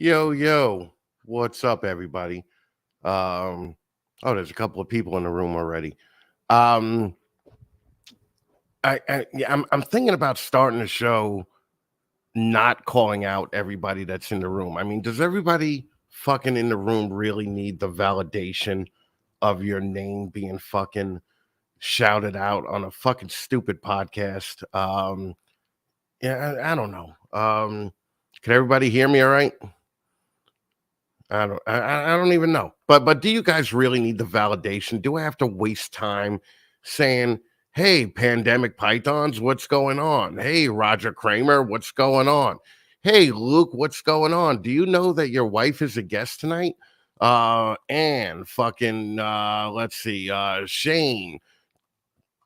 Yo, what's up, everybody? Um, there's a couple of people in the room already. Um, I'm thinking about starting a show, not calling out everybody that's in the room. I mean, does everybody fucking in the room really need the validation of your name being fucking shouted out on a fucking stupid podcast? I don't know. Can everybody hear me? All right. I don't even know. But do you guys really need the validation? Do I have to waste time saying, "Hey, pandemic pythons, what's going on? Hey, Roger Kramer, what's going on? Hey, Luke, what's going on? Do you know that your wife is a guest tonight?" And fucking let's see, Shane,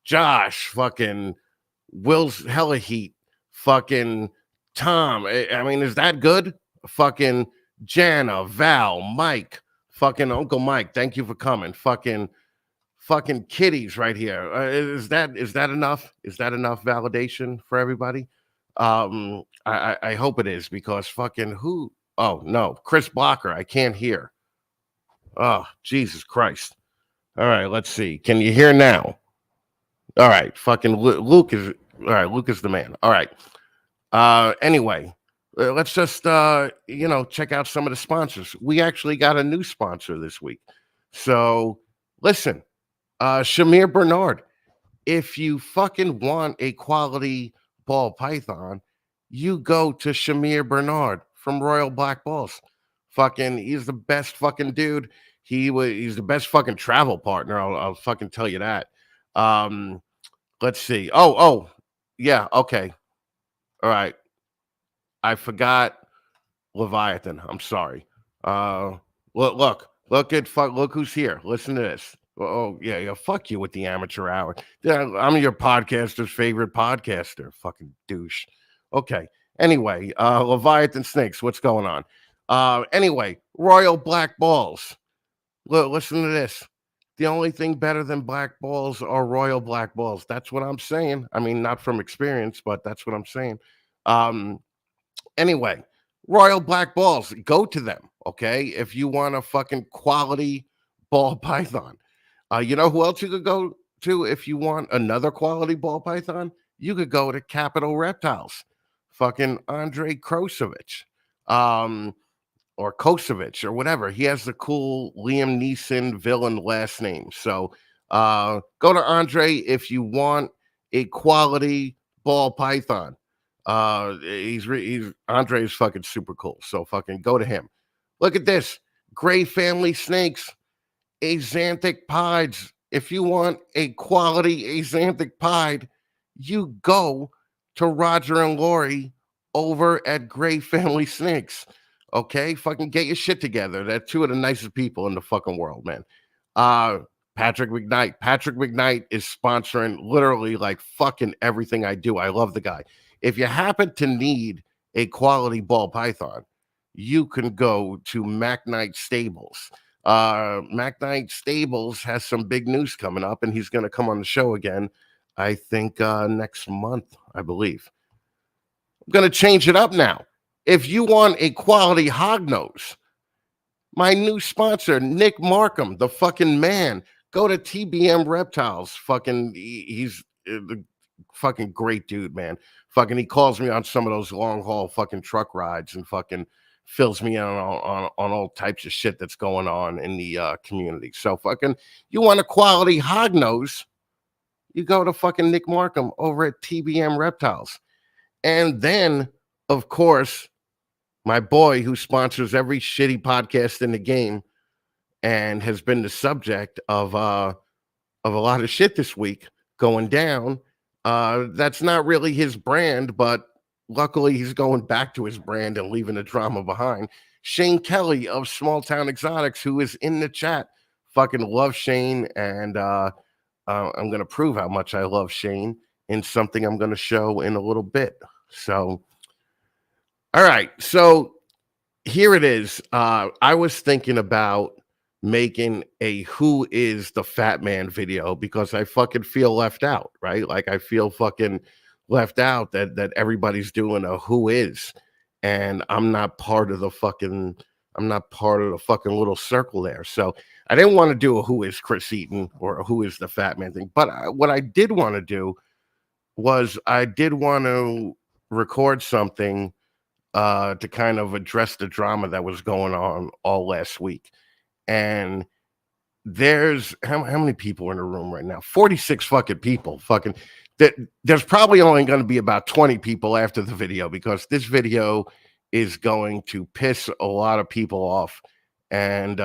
Josh, fucking Will's hella heat, fucking Tom. I mean, is that good? Fucking Jana, Val, Mike, fucking Uncle Mike. Thank you for coming. Fucking kitties right here. Is that enough? Is that enough validation for everybody? I hope it is because fucking who? Oh no, Chris Blocker. I can't hear. Oh Jesus Christ! All right, let's see. Can you hear now? All right, fucking Luke is all right. Luke is the man. All right. Anyway, let's just check out some of the sponsors. We actually got a new sponsor this week. So listen, Shamir Bernard, if you fucking want a quality ball python, you go to Shamir Bernard from Royal Black Balls. Fucking, he's the best fucking dude. He's the best fucking travel partner. I'll fucking tell you that. Let's see. Yeah, okay. All right. I forgot Leviathan. I'm sorry. Look who's here. Listen to this. Oh yeah. Fuck you with the amateur hour. Yeah, I'm your podcaster's favorite podcaster. Fucking douche. Okay. Anyway, Leviathan Snakes. What's going on? Anyway, Royal Black Balls. Listen to this. The only thing better than black balls are royal black balls. That's what I'm saying. I mean, not from experience, but that's what I'm saying. Um, Anyway, Royal Black Balls, go to them, okay? If you want a fucking quality ball python. You know who else you could go to if you want another quality ball python? You could go to Capital Reptiles, fucking Andre Krosovich, or Kosovich, or whatever. He has the cool Liam Neeson villain last name. So go to Andre if you want a quality ball python. He's Andre is fucking super cool. So fucking go to him. Look at this. Gray Family Snakes, Axanthic Pieds. If you want a quality Axanthic Pied, you go to Roger and Lori over at Gray Family Snakes. Okay, fucking get your shit together. They're two of the nicest people in the fucking world, man. Patrick McKnight. Patrick McKnight is sponsoring literally like fucking everything I do. I love the guy. If you happen to need a quality ball python, you can go to McKnight Stables. McKnight Stables has some big news coming up, and he's going to come on the show again, I think, next month, I believe. I'm going to change it up now. If you want a quality hognose, my new sponsor, Nick Markham, the fucking man, go to TBM Reptiles. Fucking, he's the fucking great dude, man. Fucking, he calls me on some of those long haul fucking truck rides and fucking fills me in on all types of shit that's going on in the community. So fucking, you want a quality hognose, you go to fucking Nick Markham over at TBM Reptiles. And then, of course, my boy who sponsors every shitty podcast in the game and has been the subject of a lot of shit this week going down. That's not really his brand, but luckily he's going back to his brand and leaving the drama behind. Shane Kelly of Small Town Exotics, who is in the chat. Fucking love Shane, and I'm going to prove how much I love Shane in something I'm going to show in a little bit. So, all right. So here it is. I was thinking about making a Who is the Fatman video because I fucking feel left out, right? Like I feel fucking left out that everybody's doing a Who is. and I'm not part of the fucking little circle there. So I didn't want to do a who is Chris Eaton or a who is the Fat Man thing. But what I did want to do was I did want to record something to kind of address the drama that was going on all last week. And there's how many people in the room right now? 46 fucking people. Fucking there's probably only going to be about 20 people after the video, because this video is going to piss a lot of people off. And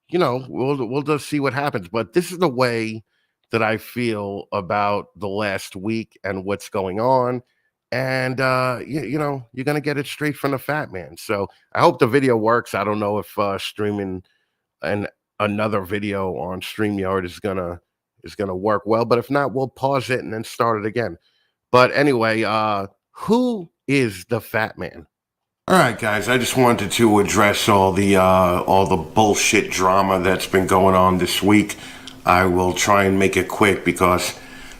you know, we'll just see what happens. But this is the way that I feel about the last week and what's going on. And you know, you're gonna get it straight from the Fat Man. So I hope the video works. I don't know if streaming another video on StreamYard is gonna work well, but if not, we'll pause it and then start it again. But anyway, who is the Fat Man? All right, guys, I just wanted to address all the bullshit drama that's been going on this week. I will try and make it quick because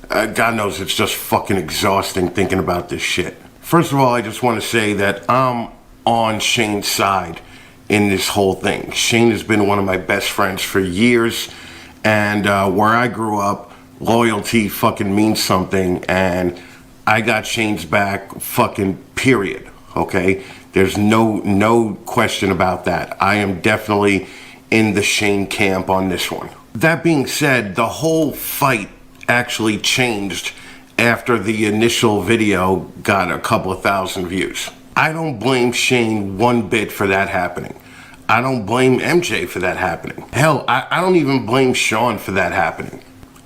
God knows it's just fucking exhausting thinking about this shit. First of all, I just want to say that I'm on Shane's side in this whole thing. Shane has been one of my best friends for years, and where I grew up, loyalty fucking means something, and I got Shane's back, fucking period, okay? There's no question about that. I am definitely in the Shane camp on this one. That being said, the whole fight actually changed after the initial video got a couple of thousand views. I don't blame Shane one bit for that happening. I don't blame MJ for that happening. Hell, I don't even blame Sean for that happening.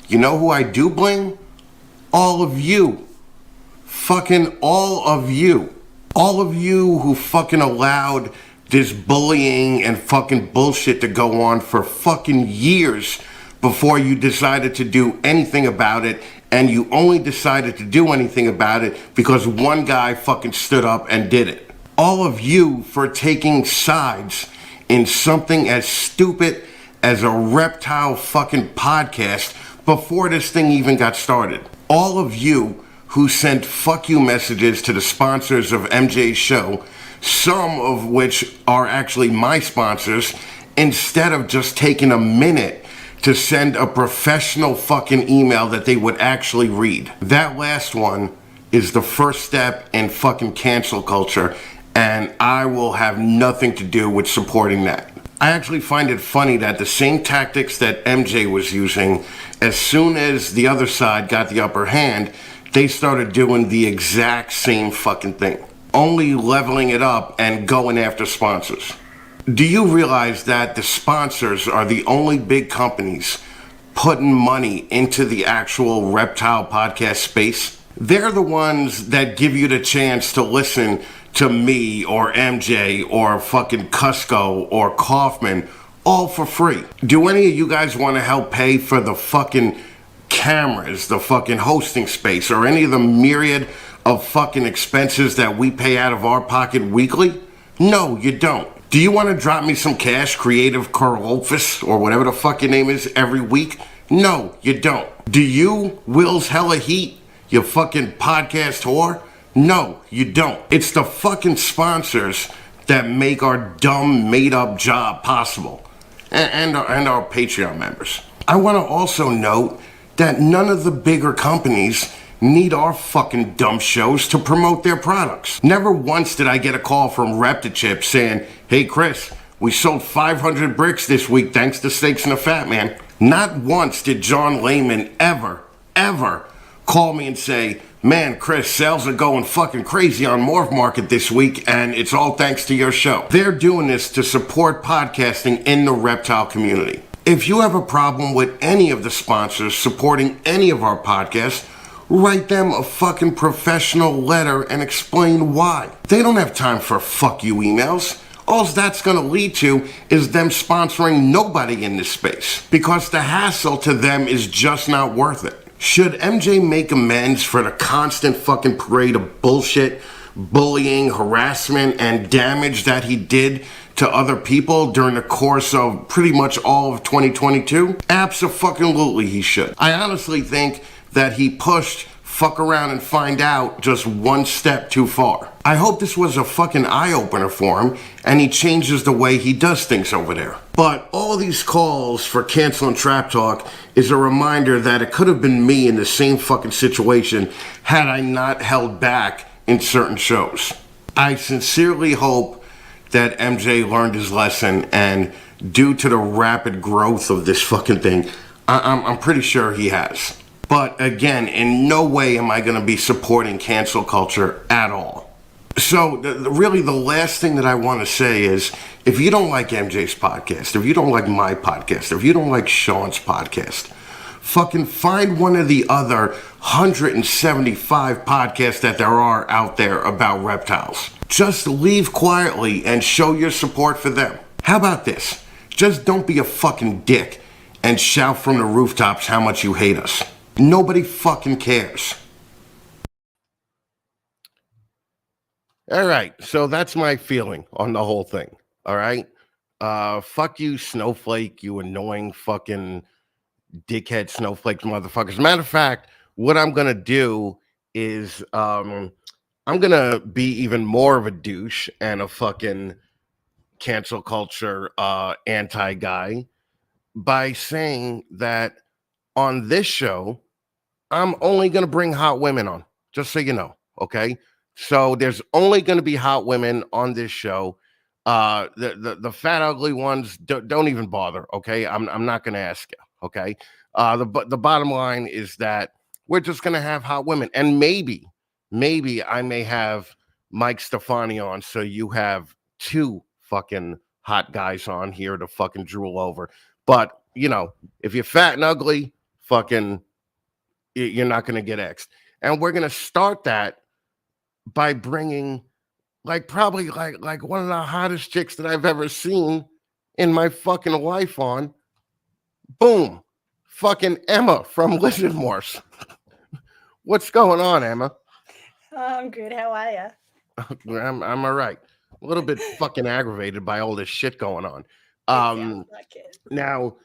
You know who I do blame? All of you. Fucking all of you. All of you who fucking allowed this bullying and fucking bullshit to go on for fucking years before you decided to do anything about it, and you only decided to do anything about it because one guy fucking stood up and did it. All of you for taking sides in something as stupid as a Reptile fucking podcast before this thing even got started. All of you who sent fuck you messages to the sponsors of MJ's show, some of which are actually my sponsors, instead of just taking a minute to send a professional fucking email that they would actually read. That last one is the first step in fucking cancel culture, and I will have nothing to do with supporting that. I actually find it funny that the same tactics that MJ was using, as soon as the other side got the upper hand, they started doing the exact same fucking thing, only leveling it up and going after sponsors. Do you realize that the sponsors are the only big companies putting money into the actual Reptile podcast space? They're the ones that give you the chance to listen to me or MJ or fucking Cusco or Kaufman, all for free. Do any of you guys want to help pay for the fucking cameras, the fucking hosting space, or any of the myriad of fucking expenses that we pay out of our pocket weekly? No, you don't. Do you want to drop me some cash, Creative Carlofus, or whatever the fuck your name is, every week? No, you don't. Do you, Will's Hella Heat, you fucking podcast whore? No, you don't. It's the fucking sponsors that make our dumb, made-up job possible, and our Patreon members. I want to also note that none of the bigger companies need our fucking dumb shows to promote their products. Never once did I get a call from Reptile saying, "Hey Chris, we sold 500 bricks this week thanks to Skinks and the Fat Man." Not once did John Lehman ever call me and say, "Man, Chris, sales are going fucking crazy on Morph Market this week, and it's all thanks to your show." They're doing this to support podcasting in the Reptile community. If you have a problem with any of the sponsors supporting any of our podcasts, write them a fucking professional letter and explain why. They don't have time for fuck you emails. All that's going to lead to is them sponsoring nobody in this space, because the hassle to them is just not worth it. Should MJ make amends for the constant fucking parade of bullshit, bullying, harassment, and damage that he did to other people during the course of pretty much all of 2022? Abso-fucking-lutely he should. I honestly think that he pushed fuck around and find out just one step too far. I hope this was a fucking eye-opener for him and he changes the way he does things over there. But all these calls for canceling Trap Talk is a reminder that it could have been me in the same fucking situation had I not held back in certain shows. I sincerely hope that MJ learned his lesson, and due to the rapid growth of this fucking thing, I'm pretty sure he has. But again, in no way am I going to be supporting cancel culture at all. So really the last thing that I want to say is, if you don't like MJ's podcast, if you don't like my podcast, if you don't like Sean's podcast, fucking find one of the other 175 podcasts that there are out there about reptiles. Just leave quietly and show your support for them. How about this? Just don't be a fucking dick and shout from the rooftops how much you hate us. Nobody fucking cares. All right, so that's my feeling on the whole thing. All right? Fuck you, Snowflake, you annoying fucking dickhead snowflake motherfuckers. Matter of fact, what I'm gonna do is I'm gonna be even more of a douche and a fucking cancel culture anti guy by saying that on this show I'm only gonna bring hot women on, just so you know. Okay, so there's only gonna be hot women on this show. The fat ugly ones don't even bother. Okay, I'm not gonna ask you. Okay, the bottom line is that we're just gonna have hot women, and maybe I may have Mike Stefani on, so you have two fucking hot guys on here to fucking drool over. But you know, if you're fat and ugly, fucking, you're not gonna get X'd. And we're gonna start that by bringing probably one of the hottest chicks that I've ever seen in my fucking life on. Boom. Fucking Emma from Lizard Morphs. What's going on, Emma? I'm good. How are you? I'm all right. A little bit fucking aggravated by all this shit going on. Now,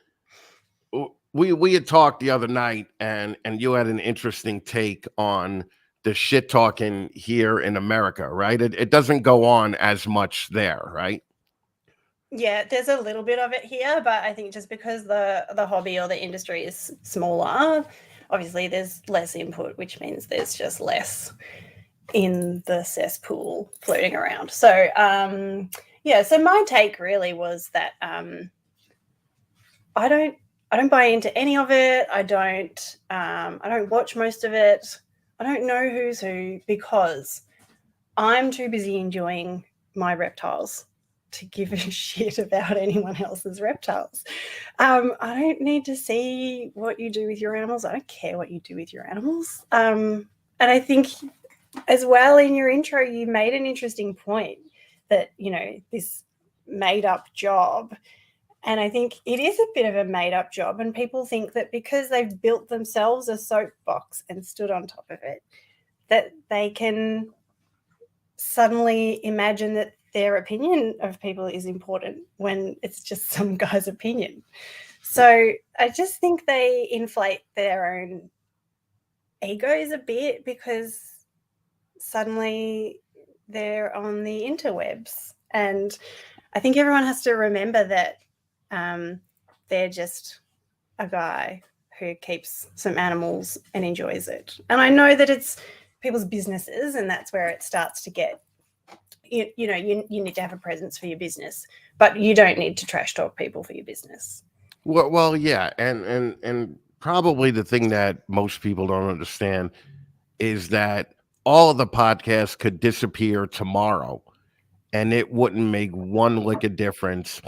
we had talked the other night, and you had an interesting take on the shit talking here in America, right? It doesn't go on as much there, right? Yeah, there's a little bit of it here, but I think just because the hobby or the industry is smaller, obviously there's less input, which means there's just less in the cesspool floating around. So so my take really was that I don't buy into any of it. I don't watch most of it. I don't know who's who because I'm too busy enjoying my reptiles to give a shit about anyone else's reptiles. I don't need to see what you do with your animals. I don't care what you do with your animals. And I think as well in your intro, you made an interesting point that, you know, this made up job. And I think it is a bit of a made up job. And people think that because they've built themselves a soapbox and stood on top of it, that they can suddenly imagine that their opinion of people is important when it's just some guy's opinion. So I just think they inflate their own egos a bit because suddenly they're on the interwebs. And I think everyone has to remember that they're just a guy who keeps some animals and enjoys it. And I know that it's people's businesses, and that's where it starts to get, you need to have a presence for your business, but you don't need to trash talk people for your business. Well, yeah, and probably the thing that most people don't understand is that all of the podcasts could disappear tomorrow, and it wouldn't make one lick of difference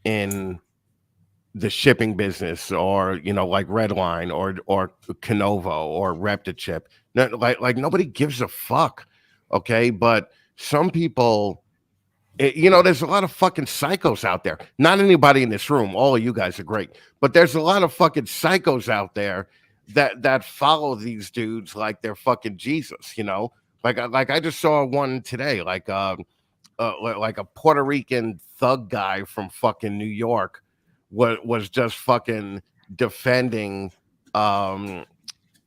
in the shipping business, or like Redline or Canovo or Reptile. Like nobody gives a fuck, okay? But some people, there's a lot of fucking psychos out there. Not anybody in this room. All of you guys are great, but there's a lot of fucking psychos out there that follow these dudes like they're fucking Jesus. Like I just saw one today, like a Puerto Rican thug guy from fucking New York was just fucking defending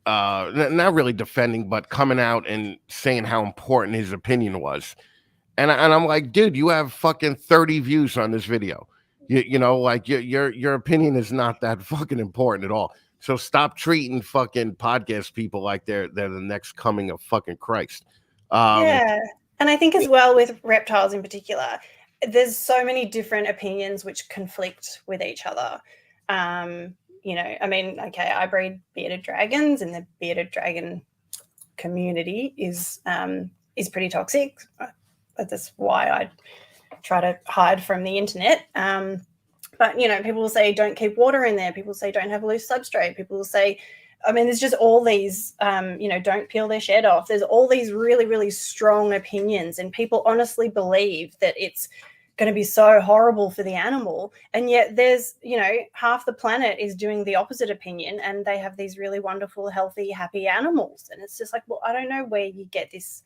not really defending, but coming out and saying how important his opinion was. And I'm like, dude, you have fucking 30 views on this video. You know, like your opinion is not that fucking important at all. So stop treating fucking podcast people like they're the next coming of fucking Christ. Yeah. And I think as well with reptiles in particular, there's so many different opinions which conflict with each other. You know, I mean, okay, I breed bearded dragons, and the bearded dragon community is pretty toxic. That's why I try to hide from the internet. But, you know, people will say don't keep water in there. People say don't have a loose substrate. People will say, I mean, there's just all these, you know, don't peel their shed off. There's all these really, really strong opinions, and people honestly believe that it's going to be so horrible for the animal. And yet there's, you know, half the planet is doing the opposite opinion, and they have these really wonderful, healthy, happy animals. And it's just like, well, I don't know where you get this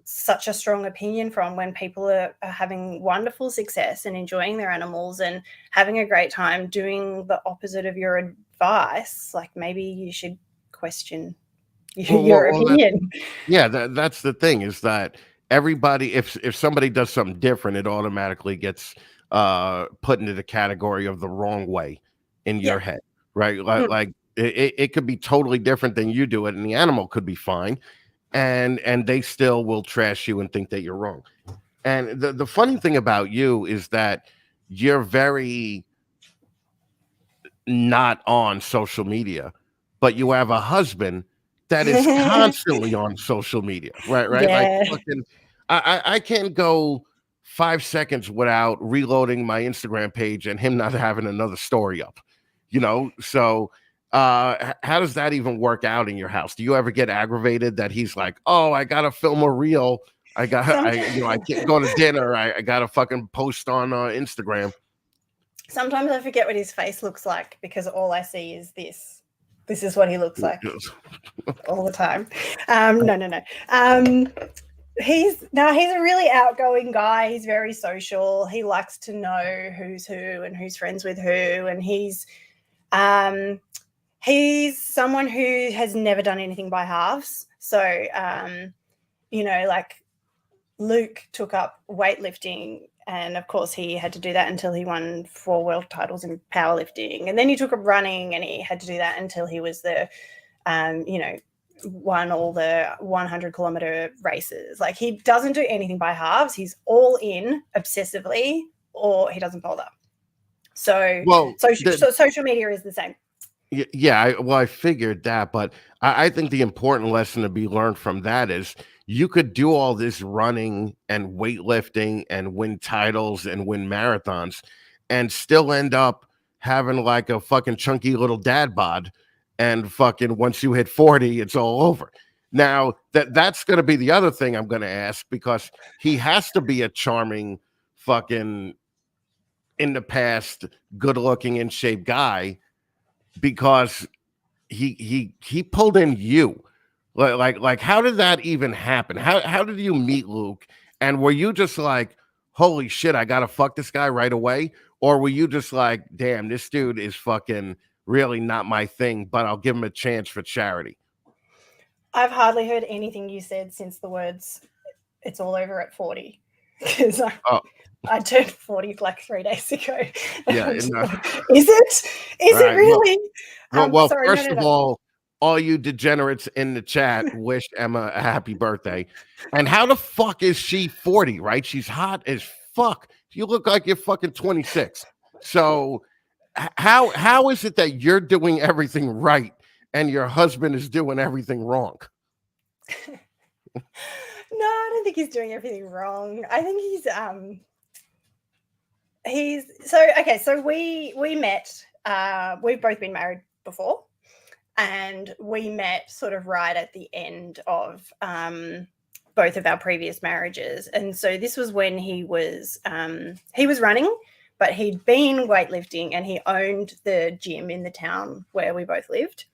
such a strong opinion from when people are having wonderful success and enjoying their animals and having a great time doing the opposite of your advice. Like, maybe you should question your opinion. That's the thing, is that everybody, if somebody does something different, it automatically gets put into the category of the wrong way in your head, right? Like it could be totally different than you do it, and the animal could be fine, and they still will trash you and think that you're wrong. And the funny thing about you is that you're very not on social media, but you have a husband that is constantly on social media, right? Yeah. Like fucking, I can't go 5 seconds without reloading my Instagram page and him not having another story up, you know? So how does that even work out in your house? Do you ever get aggravated that he's like, oh, I gotta film a reel, I can't go to dinner, I gotta fucking post on Instagram? Sometimes I forget what his face looks like, because all I see is this. This is what he looks like all the time. No. He's a really outgoing guy. He's very social. He likes to know who's who and who's friends with who. And he's someone who has never done anything by halves. So, you know, like Luke took up weightlifting, and of course he had to do that until he won 4 world titles in powerlifting. And then he took up running, and he had to do that until he was the, you know, won all the 100-kilometer races. Like, he doesn't do anything by halves. He's all in obsessively, or he doesn't bother. So, social media is the same. Yeah, I figured that, but I think the important lesson to be learned from that is you could do all this running and weightlifting and win titles and win marathons and still end up having like a fucking chunky little dad bod, and fucking once you hit 40, it's all over. Now that's going to be the other thing I'm going to ask, because he has to be a charming fucking, in the past, good looking, in shape guy, because he pulled in you. Like how did that even happen? How did you meet Luke? And were you just like, holy shit, I gotta fuck this guy right away? Or were you just like, damn, this dude is fucking really not my thing, but I'll give him a chance for charity? I've hardly heard anything you said since the words "it's all over at 40." Because I turned 40 like 3 days ago. Yeah. Is it? Is it really? Well, first of all you degenerates in the chat wish Emma a happy birthday. And how the fuck is she 40, right? She's hot as fuck. You look like you're fucking 26. So how is it that you're doing everything right and your husband is doing everything wrong? No, I don't think he's doing everything wrong. I think so we met, we've both been married before, and we met sort of right at the end of both of our previous marriages. And so this was when he was running, but he'd been weightlifting, and he owned the gym in the town where we both lived.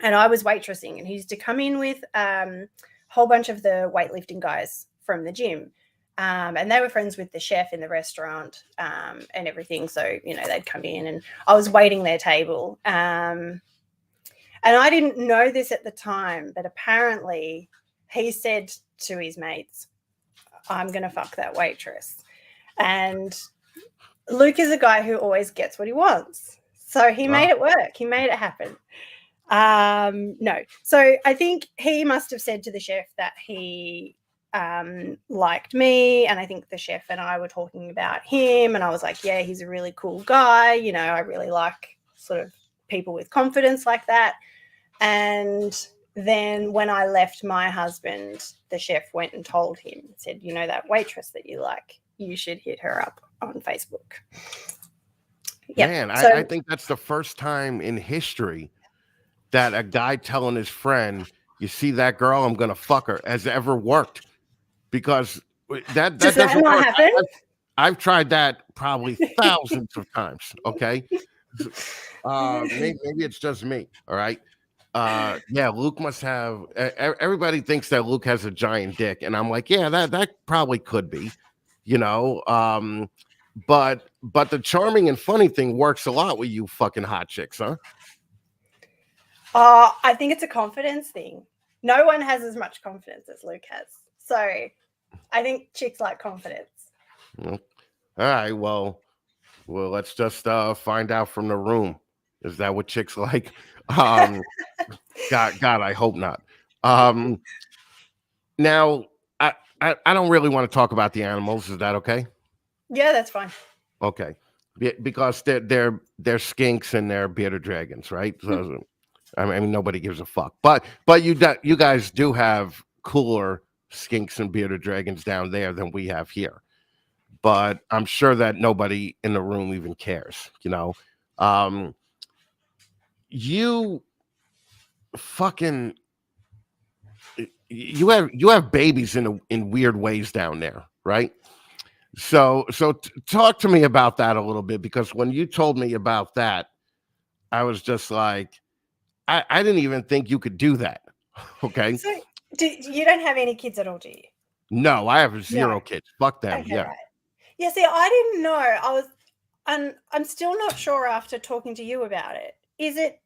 And I was waitressing, and he used to come in with a whole bunch of the weightlifting guys from the gym. And they were friends with the chef in the restaurant and everything. So, you know, they'd come in, and I was waiting their table. And And I didn't know this at the time, but apparently he said to his mates, I'm going to fuck that waitress. And Luke is a guy who always gets what he wants. So he made it work. He made it happen. No. So I think he must have said to the chef that he liked me. And I think the chef and I were talking about him. And I was like, yeah, he's a really cool guy. You know, I really like sort of people with confidence like that. And then when I left my husband, the chef went and told him, said, you know, that waitress that you like, you should hit her up on Facebook. Yep. Man, I think that's the first time in history that a guy telling his friend, you see that girl, I'm going to fuck her, has ever worked. Because that doesn't not work. happen? I've tried that probably thousands of times. Okay. Maybe it's just me. All right. Yeah, Luke must have. Everybody thinks that Luke has a giant dick, and I'm like, yeah, that probably could be, you know. But the charming and funny thing works a lot with you fucking hot chicks, huh? I think it's a confidence thing. No one has as much confidence as Luke has, so I think chicks like confidence. All right, well, let's just find out from the room. Is that what chicks like? God, I hope not. Now, I don't really want to talk about the animals. Is that okay? Yeah, that's fine. Okay, because they're skinks and they're bearded dragons, right? So, I mean, nobody gives a fuck. But you guys do have cooler skinks and bearded dragons down there than we have here. But I'm sure that nobody in the room even cares, you know. You fucking you have babies in weird ways down there, right? So talk to me about that a little bit, because when you told me about that, I was just like, I didn't even think you could do that. Okay. So you don't have any kids at all, do you? No, I have zero kids. Fuck them. Okay, yeah. Right. Yeah. See, I didn't know. I'm still not sure after talking to you about it. Is it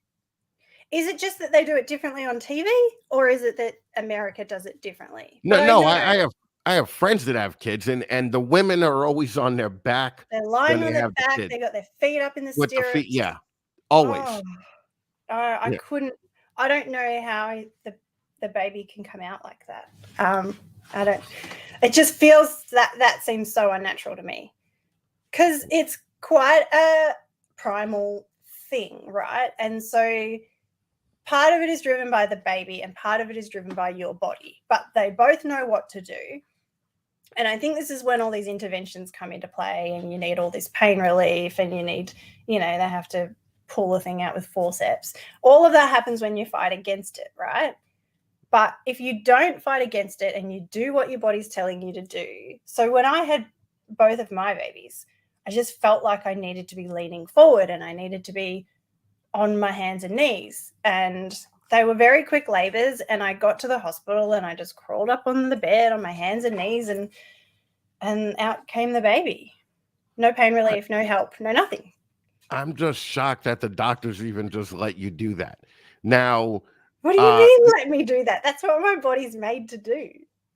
just that they do it differently on TV, or is it that America does it differently? No, I have friends that have kids, and the women are always on their back. They're lying on their back. They got their feet up in the with stirrups. the feet, yeah, always. I couldn't. I don't know how the baby can come out like that. I don't. It just feels that seems so unnatural to me, because it's quite a primal thing, right? And so part of it is driven by the baby and part of it is driven by your body, but they both know what to do. And I think this is when all these interventions come into play, and you need all this pain relief, and you need, they have to pull the thing out with forceps. All of that happens when you fight against it, right? But if you don't fight against it and you do what your body's telling you to do. So when I had both of my babies, I just felt like I needed to be leaning forward and I needed to be on my hands and knees. And they were very quick labors, and I got to the hospital and I just crawled up on the bed on my hands and knees, and out came the baby. No pain relief, no help, no nothing. I'm just shocked that the doctors even just let you do that. Now, what do you mean let me do that? That's what my body's made to do.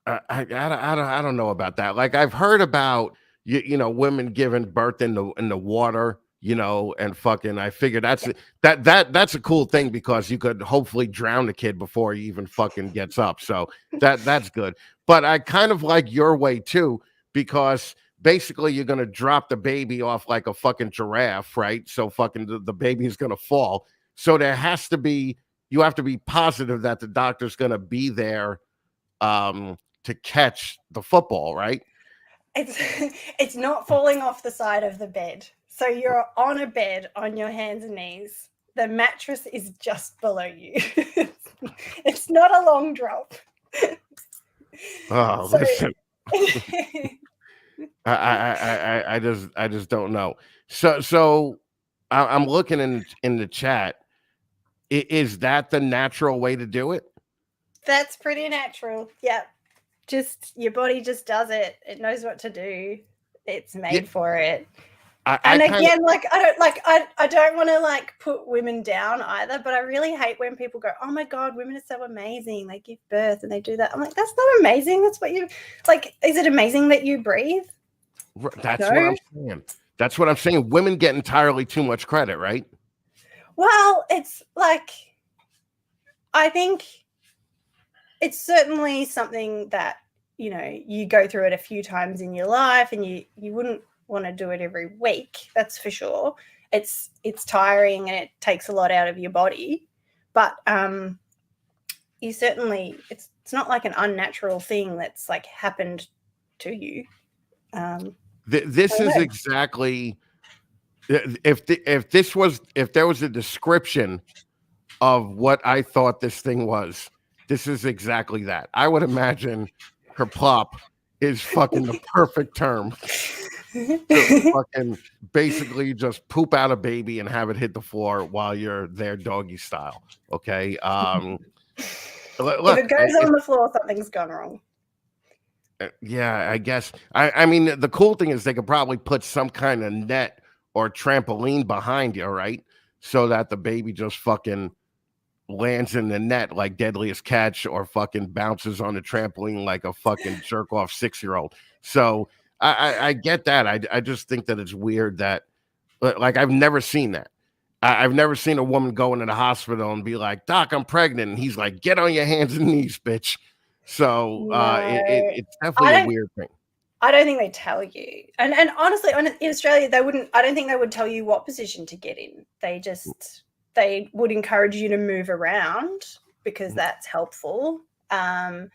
I don't know about that. Like, I've heard about women giving birth in the water, and fucking. I figure that's a cool thing, because you could hopefully drown the kid before he even fucking gets up. So that's good. But I kind of like your way too, because basically you're gonna drop the baby off like a fucking giraffe, right? So fucking the baby is gonna fall. So you have to be positive that the doctor's gonna be there to catch the football, right? It's not falling off the side of the bed. So you're on a bed on your hands and knees. The mattress is just below you. It's not a long drop. Oh, listen. I just don't know. So I'm looking in the chat. Is that the natural way to do it? That's pretty natural. Yep. Just your body just does it. It knows what to do. It's made for it. And again, like I don't want to like put women down either, but I really hate when people go, "Oh my God, women are so amazing. They give birth and they do that." I'm like, that's not amazing. That's what you like. Is it amazing that you breathe? That's what I'm saying. That's what I'm saying. Women get entirely too much credit, right? Well, it's like, I think it's certainly something that, you know, you go through it a few times in your life, and you wouldn't want to do it every week. That's for sure. It's tiring and it takes a lot out of your body, but you certainly, it's not like an unnatural thing that's like happened to you. This is exactly, if there was a description of what I thought this thing was, this is exactly that. I would imagine her plop is fucking the perfect term to fucking basically just poop out a baby and have it hit the floor while you're there doggy style. Okay. Look, if it goes on the floor, something's gone wrong. Yeah, I guess. I mean, the cool thing is they could probably put some kind of net or trampoline behind you, right? So that the baby just fucking lands in the net like Deadliest Catch, or fucking bounces on the trampoline like a fucking jerk off 6-year-old. So I get that. I just think that it's weird that, like, I've never seen that. I've never seen a woman go into the hospital and be like, "Doc, I'm pregnant," and he's like, "Get on your hands and knees, bitch." So it's definitely a weird thing. I don't think they tell you, and honestly, in Australia, they wouldn't. I don't think they would tell you what position to get in. They would encourage you to move around because that's helpful, and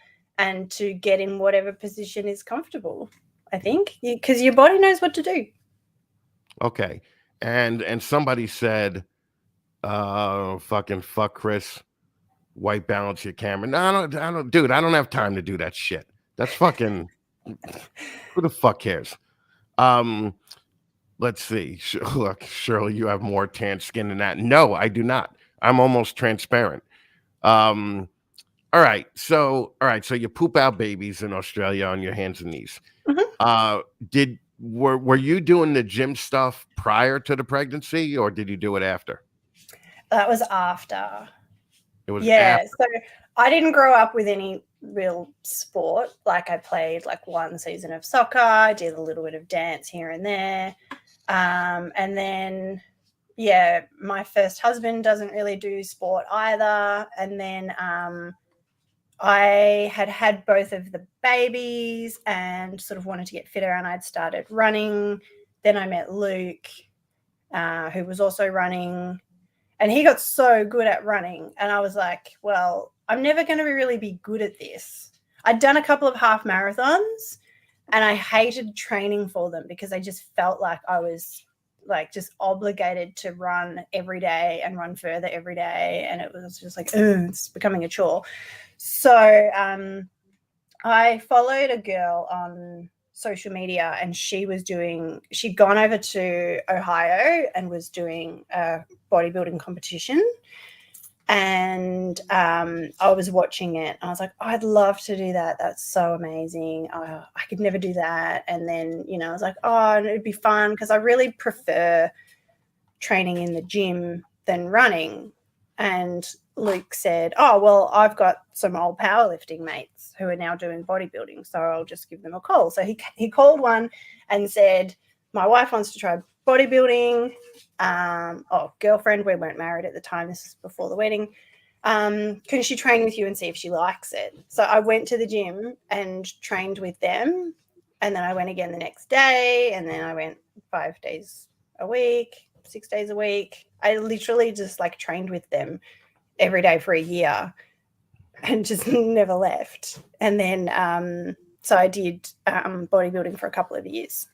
to get in whatever position is comfortable. I think because your body knows what to do. Okay, and somebody said, "Fucking fuck Chris. White balance your camera." No, I don't, dude. I don't have time to do that shit. That's fucking. Who the fuck cares? Let's see. Look, Shirley, you have more tan skin than that. No, I do not. I'm almost transparent. All right. So you poop out babies in Australia on your hands and knees. Mm-hmm. Were you doing the gym stuff prior to the pregnancy, or did you do it after? That was after. It was after. So I didn't grow up with any real sport. Like I played like one season of soccer, I did a little bit of dance here and there. And then, my first husband doesn't really do sport either. And then I had both of the babies and sort of wanted to get fitter, and I'd started running. Then I met Luke, who was also running, and he got so good at running. And I was like, well, I'm never going to really be good at this. I'd done a couple of half marathons and I hated training for them because I just felt like I was like just obligated to run every day and run further every day. And it was just like, it's becoming a chore. So I followed a girl on social media, and she'd gone over to Ohio and was doing a bodybuilding competition. And I was watching it. I was like, I'd love to do that. That's so amazing. I could never do that. And then, I was like, it'd be fun because I really prefer training in the gym than running. And Luke said, well, I've got some old powerlifting mates who are now doing bodybuilding, so I'll just give them a call. So he called one and said, my wife wants to try bodybuilding. Girlfriend, we weren't married at the time, this is before the wedding. Can she train with you and see if she likes it? So I went to the gym and trained with them, and then I went again the next day, and then I went 5 days a week, 6 days a week. I literally just like trained with them every day for a year and just never left. And then so I did bodybuilding for a couple of years.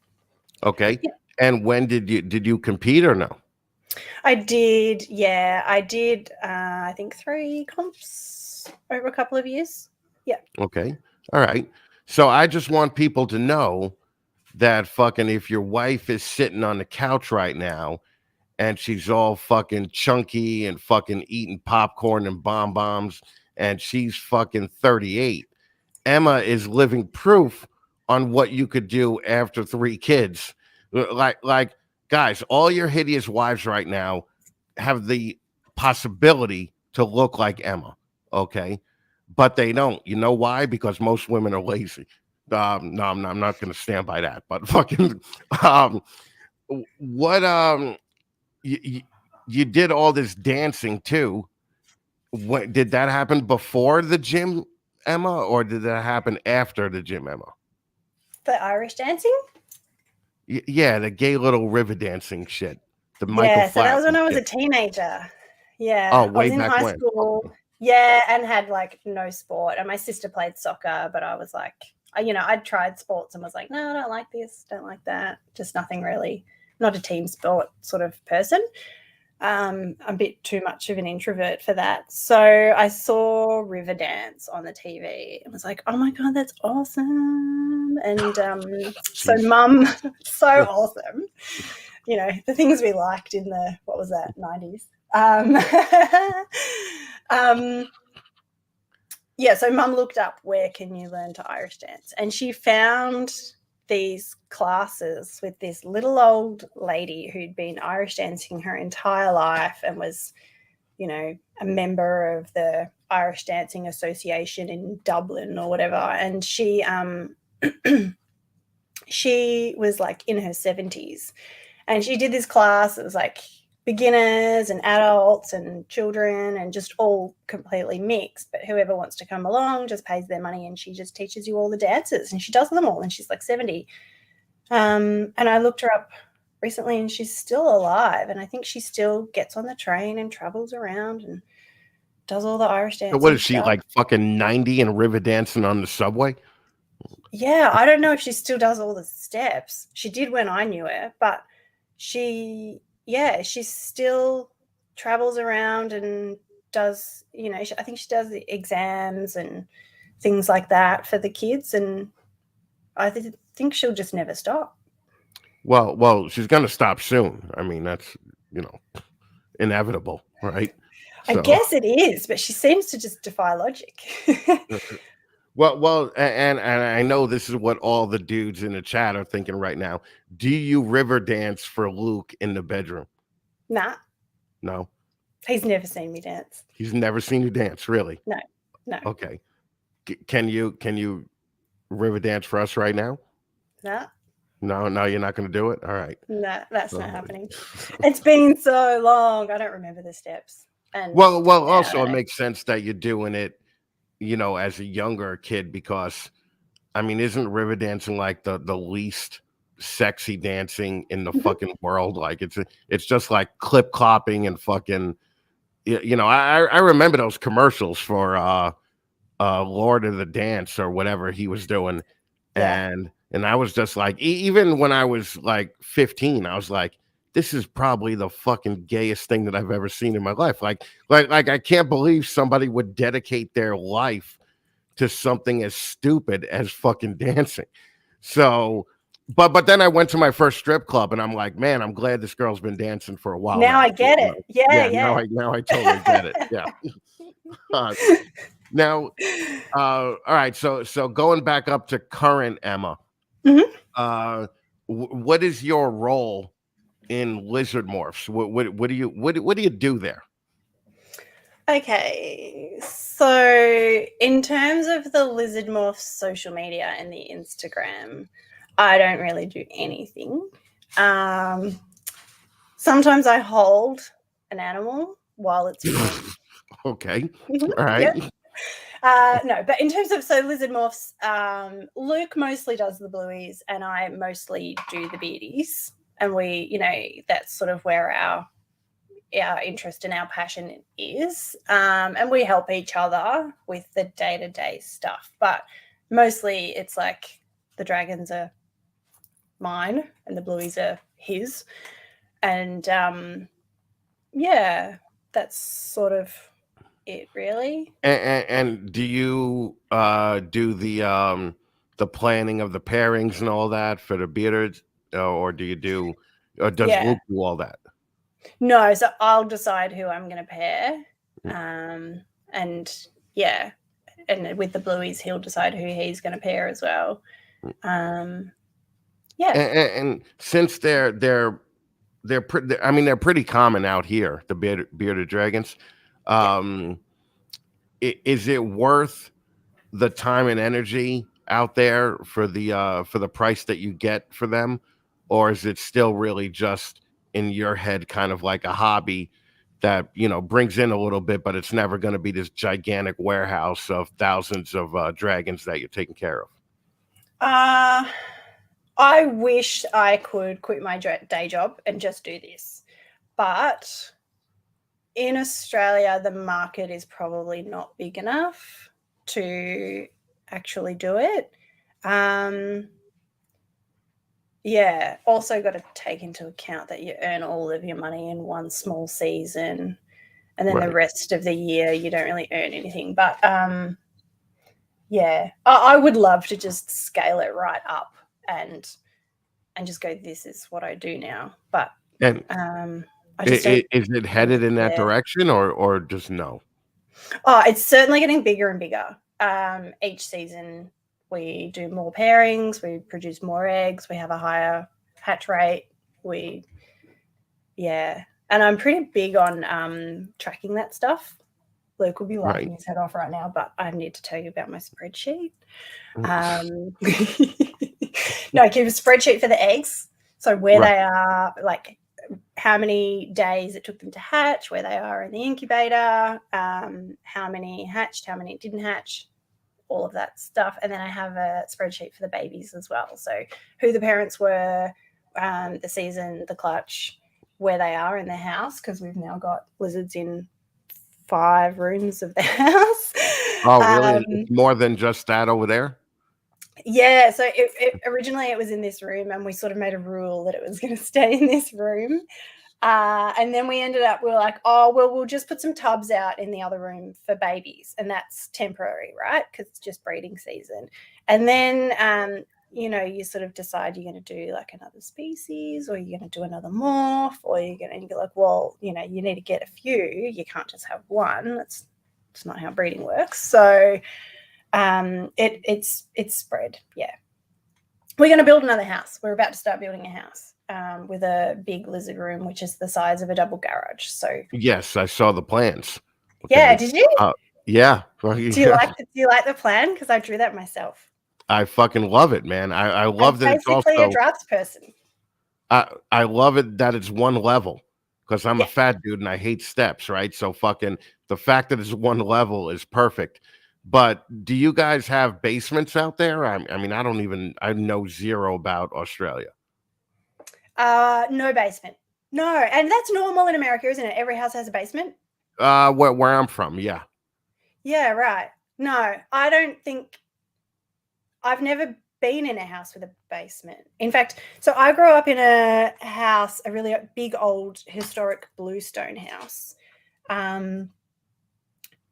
Okay. Yeah. And when did you compete or no? I did. Yeah, I did. I think 3 comps over a couple of years. Yeah. Okay. All right. So I just want people to know that fucking if your wife is sitting on the couch right now and she's all fucking chunky and fucking eating popcorn and bonbons and she's fucking 38, Emma is living proof on what you could do after 3 kids. Like guys, all your hideous wives right now have the possibility to look like Emma, okay? But they don't. You know why? Because most women are lazy. No, I'm not going to stand by that. But fucking, um, what you, you did all this dancing too. What did that happen before the gym, Emma, or did that happen after the gym, Emma? The Irish dancing? Yeah, the gay little river dancing shit, the Michael Yeah, so that was when Flatley I was a shit. teenager. Oh, Yeah, I way was in back high when. school. Yeah, and had like no sport. And my sister played soccer, but I was like, I'd tried sports and was like, no, I don't like this, don't like that. Just nothing really, not a team sport sort of person. I'm a bit too much of an introvert for that. So I saw Riverdance on the TV and was like, oh my God, that's awesome. And so Jesus. mum, so awesome. The things we liked in the, what was that, 90s. So mum looked up where can you learn to Irish dance, and she found these classes with this little old lady who'd been Irish dancing her entire life and was, a member of the Irish Dancing Association in Dublin or whatever. And she she was like in her 70s, and she did this class. It was like beginners and adults and children and just all completely mixed. But whoever wants to come along just pays their money, and she just teaches you all the dances, and she does them all, and she's like 70. And I looked her up recently, and she's still alive. And I think she still gets on the train and travels around and does all the Irish dancing. So what is she, stuff. like fucking 90 and river dancing on the subway? Yeah, I don't know if she still does all the steps. She did when I knew her, but she still travels around and does, I think she does the exams and things like that for the kids, and I think she'll just never stop. Well, she's gonna stop soon. I mean, that's inevitable, right? I guess it is, but she seems to just defy logic. Well, and I know this is what all the dudes in the chat are thinking right now. Do you river dance for Luke in the bedroom? Nah. No. He's never seen me dance. He's never seen you dance, really? No. Okay. Can you river dance for us right now? Nah. No, you're not going to do it. All right. No, that's not happening. It's been so long. I don't remember the steps. And well, also it makes sense that you're doing it, as a younger kid, because I mean, isn't river dancing like the least sexy dancing in the fucking world? Like it's just like clip clopping and fucking, I remember those commercials for Lord of the Dance or whatever he was doing. Yeah. And I was just like, even when I was like 15, I was like, this is probably the fucking gayest thing that I've ever seen in my life. Like I can't believe somebody would dedicate their life to something as stupid as fucking dancing. So, but then I went to my first strip club, and I'm like, man, I'm glad this girl's been dancing for a while. Now I get it. Yeah. Now I totally get it. Yeah. Now, all right. So going back up to current Emma, what is your role in Lizard Morphs? What do you do there? Okay, so in terms of the Lizard Morphs social media and the Instagram, I don't really do anything. Sometimes I hold an animal while it's filmed. Okay, all right. Yep. No, but in terms of Lizard Morphs, Luke mostly does the blueies, and I mostly do the beardies, and we, that's sort of where our interest and our passion is, and we help each other with the day-to-day stuff, but mostly it's like the dragons are mine and the blueies are his, and that's sort of it, really. And do you do the planning of the pairings and all that for the bearders, or does Luke do all that? No, so I'll decide who I'm going to pair, and with the blueies, he'll decide who he's going to pair as well. And since they're I mean, they're pretty common out here. The bearded dragons. Yeah. Is it worth the time and energy out there for the price that you get for them, or is it still really just in your head kind of like a hobby that brings in a little bit, but it's never going to be this gigantic warehouse of thousands of dragons that you're taking care of? I wish I could quit my day job and just do this, but in Australia the market is probably not big enough to actually do it. Yeah, also got to take into account that you earn all of your money in one small season, and then the rest of the year you don't really earn anything. But yeah, I would love to just scale it right up and just go, this is what I do now. But And I just don't. is it headed in that direction, or just no? Oh, it's certainly getting bigger and bigger. Each season we do more pairings, we produce more eggs, we have a higher hatch rate. And I'm pretty big on tracking that stuff. Luke will be laughing his head off right now, but I need to tell you about my spreadsheet. No, I keep a spreadsheet for the eggs. So where they are, like how many days it took them to hatch, where they are in the incubator, how many hatched, how many didn't hatch, all of that stuff. And then I have a spreadsheet for the babies as well. So who the parents were, the season, the clutch, where they are in the house, because we've now got lizards in 5 rooms of the house. Oh, really? It's more than just that over there? Yeah, so originally it was in this room, and we sort of made a rule that it was going to stay in this room. And then we ended up, we were like, oh, well, we'll just put some tubs out in the other room for babies. And that's temporary, right? Because it's just breeding season. And then, you sort of decide you're going to do like another species, or you're going to do another morph, or you're like, well, you need to get a few. You can't just have one. It's not how breeding works. So it's spread. Yeah. We're going to build another house. We're about to start building a house. With a big lizard room, which is the size of a double garage. So yes, I saw the plans. Okay. Yeah, did you? Yeah. Do you like the plan? Because I drew that myself. I fucking love it, man. I love that it's also basically a drafts person. I love it that it's one level, because I'm a fat dude and I hate steps, right? So fucking the fact that it's one level is perfect. But do you guys have basements out there? I mean, I know zero about Australia. No basement. No, and that's normal in America, isn't it? Every house has a basement. Where I'm from, yeah. Yeah, right. No, I don't think. I've never been in a house with a basement. In fact, so I grew up in a house, a really big old historic bluestone house,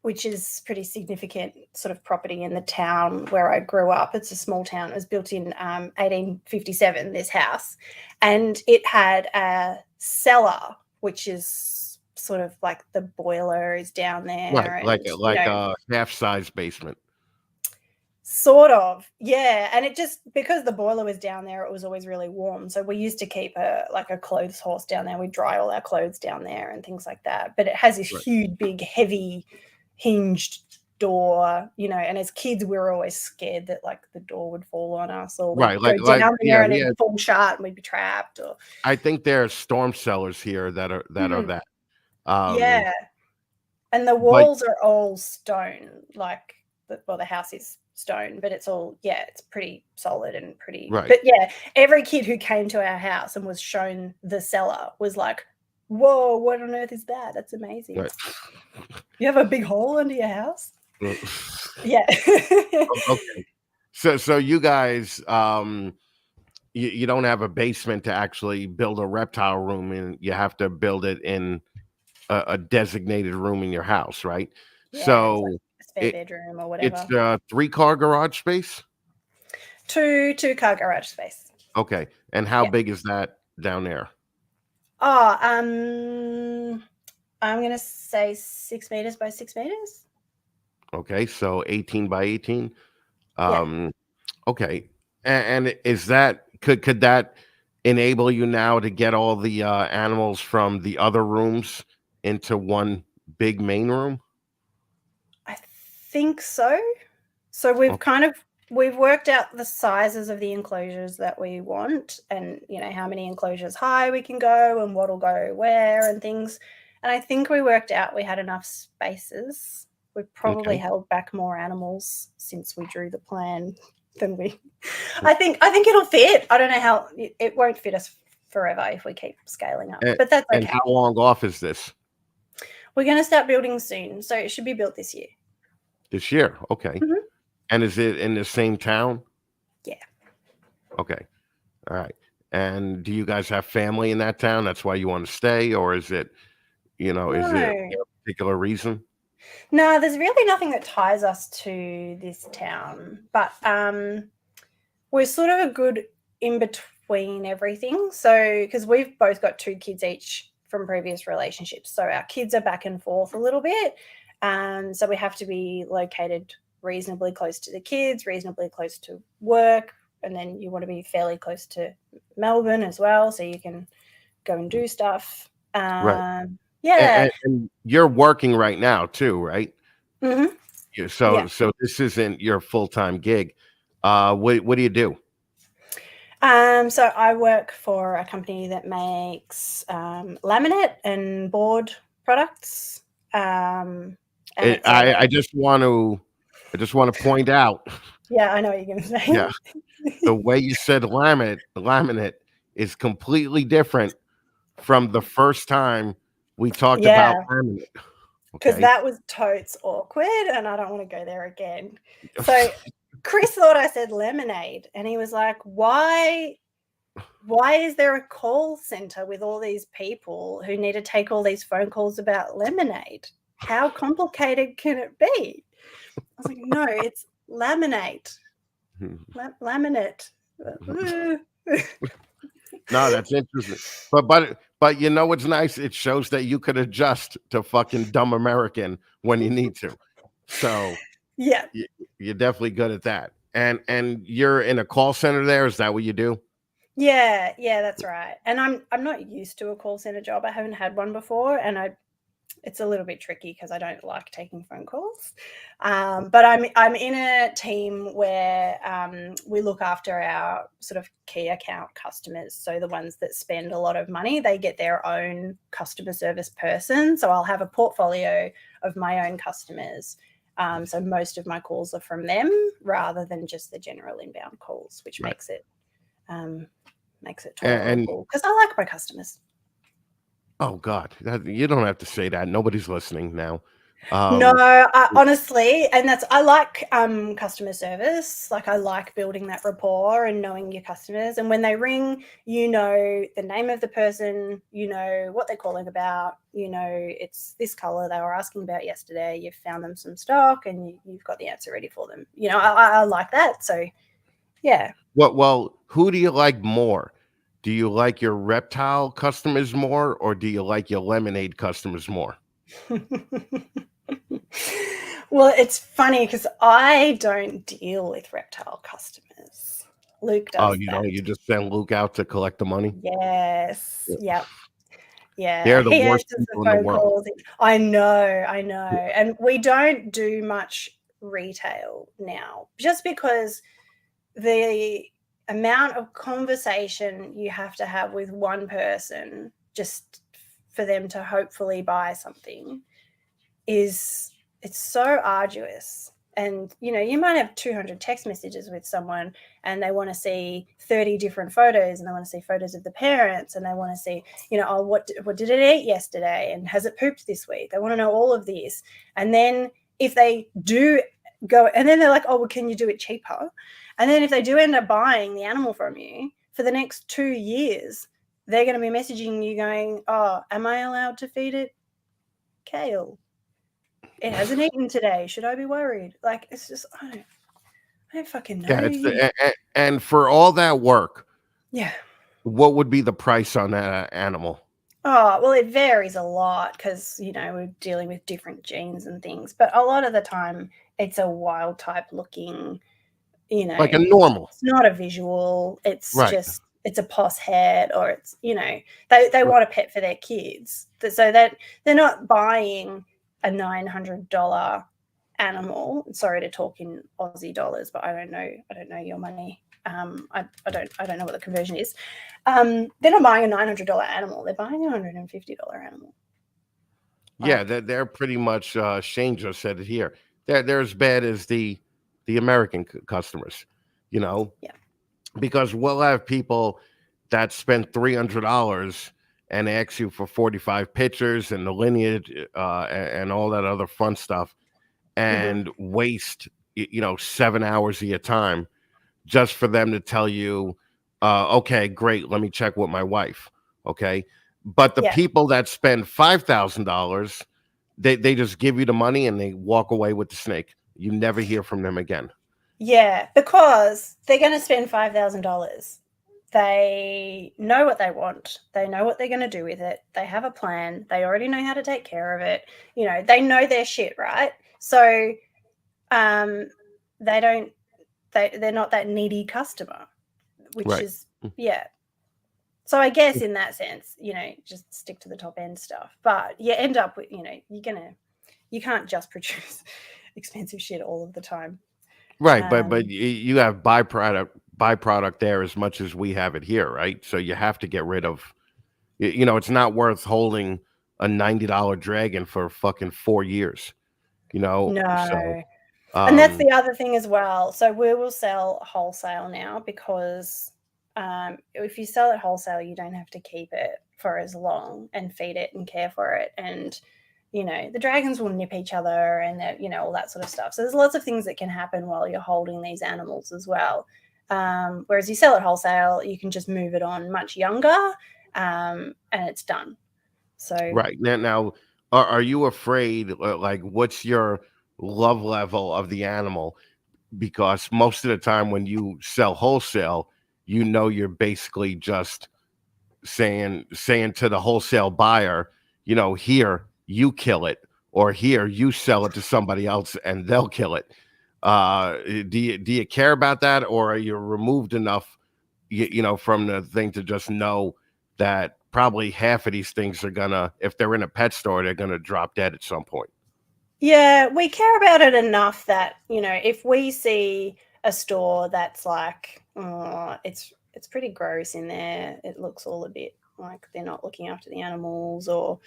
which is pretty significant sort of property in the town where I grew up. It's a small town. It was built in 1857, this house. And it had a cellar, which is sort of like the boiler is down there. Right, like a half-size basement. Sort of, yeah. And it just, because the boiler was down there, it was always really warm. So we used to keep a clothes horse down there. We'd dry all our clothes down there and things like that. But it has this huge, big, heavy hinged door, and as kids we were always scared that like the door would fall on us, or we'd go down there and it'd fall shut and we'd be trapped. Or I think there are storm cellars here that are that. Yeah, and the walls are all stone, like the house is stone, but it's all it's pretty solid and pretty. But yeah, every kid who came to our house and was shown the cellar was like, whoa, what on earth is that? That's amazing. Right. You have a big hole under your house? Yeah. Okay. So you guys, you don't have a basement to actually build a reptile room in. You have to build it in a designated room in your house, right? Yeah, so like a spare bedroom or whatever. It's a 3-car garage space? 2-car garage space. Okay. And how big is that down there? Oh, I'm gonna say 6 meters by 6 meters. Okay, so 18 by 18. Okay, and is that could that enable you now to get all the animals from the other rooms into one big main room? I think so. So we've Okay. we've worked out the sizes of the enclosures that we want, and how many enclosures high we can go and what'll go where and things. And I think we worked out we had enough spaces. We probably Okay. held back more animals since we drew the plan than we. I think it'll fit. I don't know how it won't fit us forever if we keep scaling up, And, but that's and okay. how long off is this? We're going to start building soon, so it should be built this year. This year. Okay. Mhm. And is it in the same town? Yeah. Okay. All right. And do you guys have family in that town? That's why you want to stay, or is it, is it No. a particular reason? No, there's really nothing that ties us to this town, but we're sort of a good in between everything. So, because we've both got 2 kids each from previous relationships, so our kids are back and forth a little bit. So we have to be located reasonably close to the kids, reasonably close to work, and then you want to be fairly close to Melbourne as well, so you can go and do stuff. Right. Yeah. And you're working right now too, right? Hmm. So Yeah. so this isn't your full-time gig. What do you do? So I work for a company that makes laminate and board products. And it's I just want to point out, yeah, I know what you're going to yeah, say. the way you said laminate is completely different from the first time we talked about Yeah, laminate. because Okay. that was totes awkward, and I don't want to go there again. So Chris thought I said lemonade, and he was like, "Why is there a call center with all these people who need to take all these phone calls about lemonade? How complicated can it be?" I was like, "No, it's laminate. Laminate." No, that's interesting. But you know what's nice? It shows that you could adjust to fucking dumb American when you need to. So Yeah. y- you're definitely good at that. And you're in a call center there. Is that what you do? Yeah, yeah, that's right. And I'm not used to a call center job. I haven't had one before, and it's a little bit tricky because I don't like taking phone calls. But I'm in a team where we look after our sort of key account customers. So the ones that spend a lot of money, they get their own customer service person. So I'll have a portfolio of my own customers. So most of my calls are from them rather than just the general inbound calls, which Right. makes it And tolerable because I like my customers. oh God, you don't have to say that. Nobody's listening now. No, Um, honestly, and I like customer service. Like I like building that rapport and knowing your customers. And when they ring, you know the name of the person, you know what they're calling about, you know it's this color they were asking about yesterday. You've found them some stock, and you've got the answer ready for them. I like that. So yeah. well, who do you like more? Do you like your Reptile customers more, or do you like your Lemonade customers more? Well, it's funny because I don't deal with Reptile customers. Luke Oh, does you that. know, you just send Luke out to collect the money. Yes. Yeah. Yep. Yeah. They're the He worst answers the people in the phone world. calls. I know. I know. Yeah. And we don't do much retail now just because the amount of conversation you have to have with one person just for them to hopefully buy something it's so arduous. And you might have 200 text messages with someone, and they want to see 30 different photos, and they want to see photos of the parents, and they want to see oh, what did it eat yesterday, and has it pooped this week. They want to know all of this. And then if they do go, and then they're like, oh, well, can you do it cheaper? And then if they do end up buying the animal from you for the next 2 years, they're going to be messaging you going, oh, am I allowed to feed it kale? It hasn't eaten today. Should I be worried? Like, it's just, I don't fucking Yeah, know. and for all that work, Yeah. what would be the price on that animal? Oh, well, it varies a lot because, we're dealing with different genes and things. But a lot of the time, it's a wild type looking, Like a normal, it's not a visual. It's right? just, it's a poss head, or it's, you know, they want a pet for their kids. So that they're not buying a $900 animal. Sorry to talk in Aussie dollars, but I don't know your money. I don't know what the conversion is. They're not buying a $900 animal. They're buying a $150 animal. Yeah, they're pretty much. Shane just said it here. They're as bad as the American customers, you know. Yeah. Because we'll have people that spend $300 and ask you for 45 pictures and the lineage and all that other fun stuff, and waste 7 hours of your time just for them to tell you, okay, great, let me check with my wife. Okay. But the people that spend $5,000, they just give you the money and they walk away with the snake. You never hear from them again. Yeah, because they're going to spend $5,000. They know what they want. They know what they're going to do with it. They have a plan. They already know how to take care of it. You know, they know their shit, right? So they're not that needy customer, which is, yeah. So I guess in that sense, you know, just stick to the top end stuff. But you end up with, you know, you can't just produce expensive shit all of the time. Right, but you have byproduct there as much as we have it here, right? So you have to get rid of, it's not worth holding a $90 dragon for fucking 4 years, No. So, and that's the other thing as well. So we will sell wholesale now because if you sell it wholesale, you don't have to keep it for as long and feed it and care for it. And, you know, the dragons will nip each other and, all that sort of stuff. So there's lots of things that can happen while you're holding these animals as well. Whereas you sell it wholesale, you can just move it on much younger and it's done. So right. Now are you afraid, like, what's your love level of the animal? Because most of the time when you sell wholesale, you're basically just saying to the wholesale buyer, here, you kill it, or here, you sell it to somebody else and they'll kill it. Do you care about that, or are you removed enough, from the thing to just know that probably half of these things are gonna, if they're in a pet store, they're gonna drop dead at some point? Yeah, we care about it enough that, if we see a store that's like, it's pretty gross in there, it looks all a bit like they're not looking after the animals, or,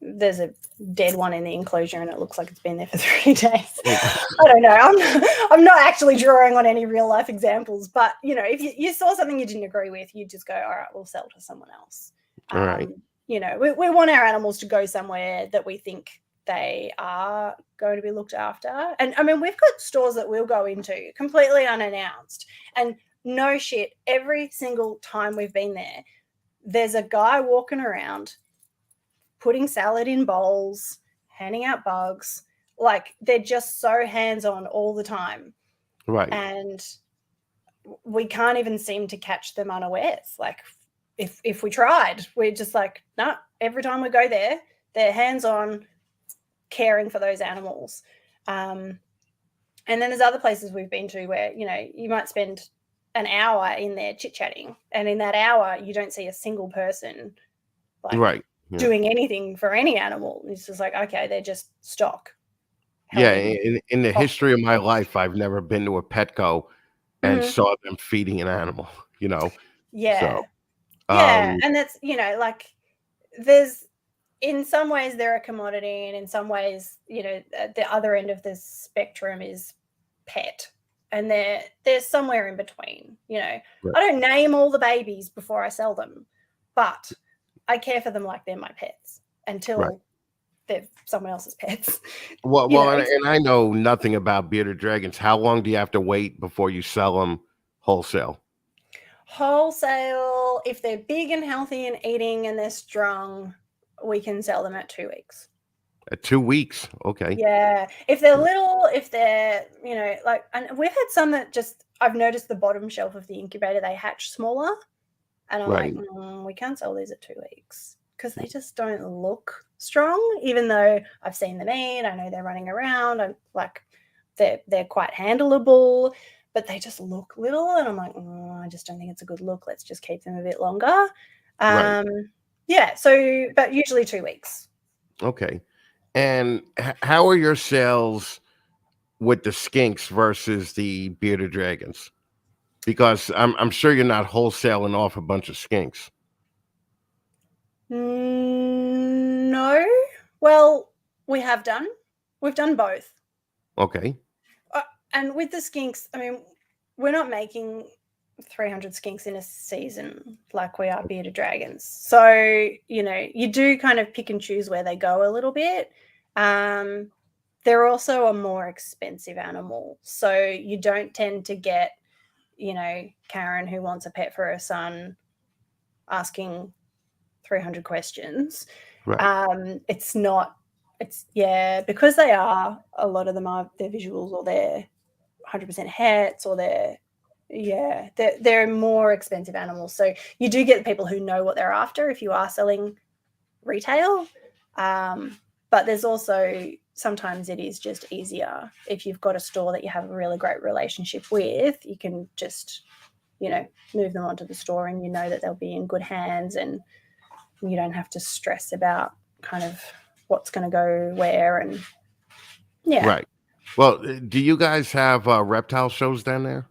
there's a dead one in the enclosure and it looks like it's been there for 3 days. I don't know. I'm not actually drawing on any real life examples, but, if you saw something you didn't agree with, you'd just go, all right, we'll sell to someone else. All right. We want our animals to go somewhere that we think they are going to be looked after. And I mean, we've got stores that we'll go into completely unannounced, and no shit, every single time we've been there, there's a guy walking around putting salad in bowls, handing out bugs. Like, they're just so hands-on all the time. Right. And we can't even seem to catch them unawares. Like, if we tried, we're just like, no, every time we go there, they're hands-on caring for those animals. And then there's other places we've been to where, you might spend an hour in there chit-chatting, and in that hour you don't see a single person doing anything for any animal. It's just like, okay, they're just stock. Yeah, in the history of my life, I've never been to a Petco and saw them feeding an animal, Yeah. So, and that's, like, there's, in some ways they're a commodity, and in some ways, the other end of the spectrum is pet, and they're somewhere in between. I don't name all the babies before I sell them, but I care for them like they're my pets until they're someone else's pets. Well, and I know nothing about bearded dragons. How long do you have to wait before you sell them wholesale? Wholesale, if they're big and healthy and eating and they're strong, we can sell them at 2 weeks. At 2 weeks, okay. Yeah, if they're little, if they're, and we've had some that just, I've noticed the bottom shelf of the incubator, they hatch smaller, and I'm like, we can't sell these at 2 weeks because they just don't look strong, even though I've seen them eat, I know they're running around, I'm like, they're quite handleable, but they just look little, and I'm like, I just don't think it's a good look. Let's just keep them a bit longer. Right. Yeah. So, but usually 2 weeks. Okay. And how are your sales with the skinks versus the bearded dragons? Because I'm sure you're not wholesaling off a bunch of skinks. No. Well, we have done. We've done both. Okay. And with the skinks, I mean, we're not making 300 skinks in a season like we are bearded dragons. So, you do kind of pick and choose where they go a little bit. They're also a more expensive animal. So you don't tend to get, Karen who wants a pet for her son asking 300 questions. Right. Because they are, a lot of them are their visuals, or they're 100% hets, or they're more expensive animals. So you do get people who know what they're after if you are selling retail. But there's also, sometimes it is just easier if you've got a store that you have a really great relationship with. You can just, move them onto the store, and you know that they'll be in good hands, and you don't have to stress about kind of what's going to go where. And Right. Well, do you guys have reptile shows down there?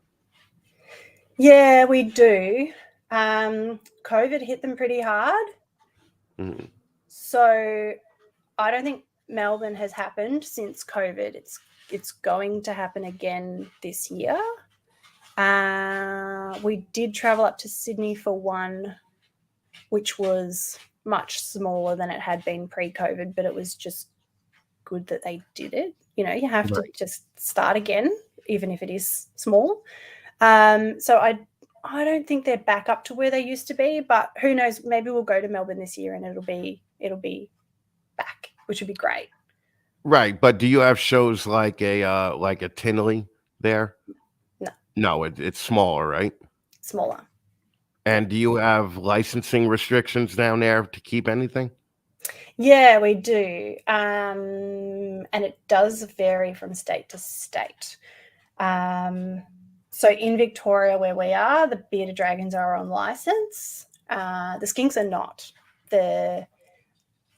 Yeah, we do. COVID hit them pretty hard. Mm-hmm. So I don't think Melbourne has happened since COVID. It's going to happen again this year. We did travel up to Sydney for one, which was much smaller than it had been pre-COVID, but it was just good that they did it. You have to just start again, even if it is small. So I don't think they're back up to where they used to be, but who knows? Maybe we'll go to Melbourne this year and it'll be back, which would be great. Right, but do you have shows like a Tinley there? No, it's smaller, right? Smaller. And do you have licensing restrictions down there to keep anything? Yeah, we do. And it does vary from state to state. So in Victoria, where we are, the bearded dragons are on license. The skinks are not. The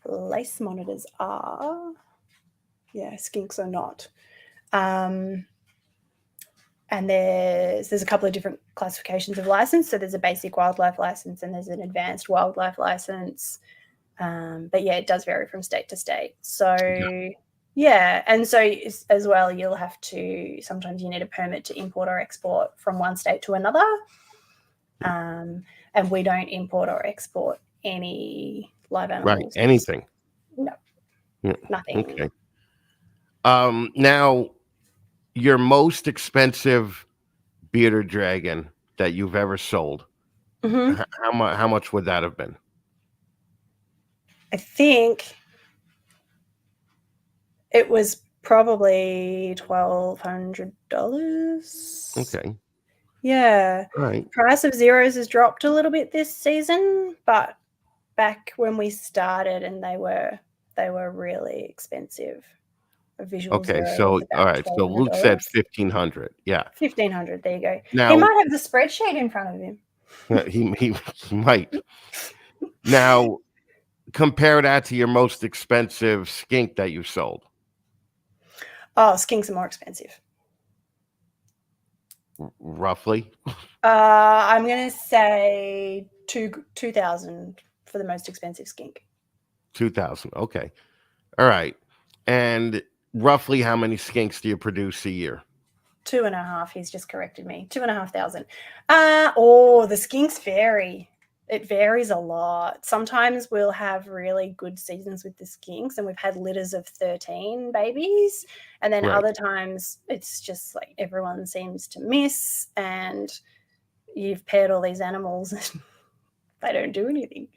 lace monitors are. Yeah, skinks are not. And there's a couple of different classifications of license. So there's a basic wildlife license and there's an advanced wildlife license. But yeah, it does vary from state to state. So yeah, and so as well, you'll have to, sometimes you need a permit to import or export from one state to another. And we don't import or export any live animals. Right, anything. No, nothing. Okay. Now, your most expensive bearded dragon that you've ever sold, how much would that have been? I think it was probably $1,200. Okay. Yeah. All right. Price of zeros has dropped a little bit this season, but back when we started, and they were really expensive. Visual Okay, zero so was about all right, so Luke said 1,500. Yeah, 1,500. There you go. Now He might have the spreadsheet in front of him. he might. Now, compare that to your most expensive skink that you sold. Oh, skinks are more expensive. Roughly? I'm going to say 2,000 for the most expensive skink. 2,000. Okay. All right. And roughly how many skinks do you produce a year? 2.5. He's just corrected me. 2,500. The skinks vary. It varies a lot. Sometimes we'll have really good seasons with the skinks, and we've had litters of 13 babies. And then other times it's just like everyone seems to miss, and you've paired all these animals and they don't do anything.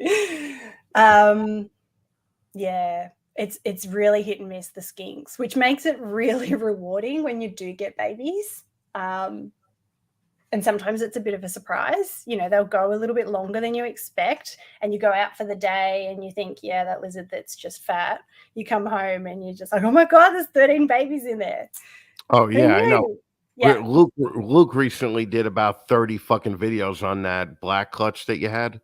Yeah, it's really hit and miss, the skinks, which makes it really rewarding when you do get babies. And sometimes it's a bit of a surprise. They'll go a little bit longer than you expect, and you go out for the day and you think, yeah, that lizard that's just fat. You come home and you're just like, oh my God, there's 13 babies in there. Oh, yeah, I know. Yeah. Luke recently did about 30 fucking videos on that black clutch that you had.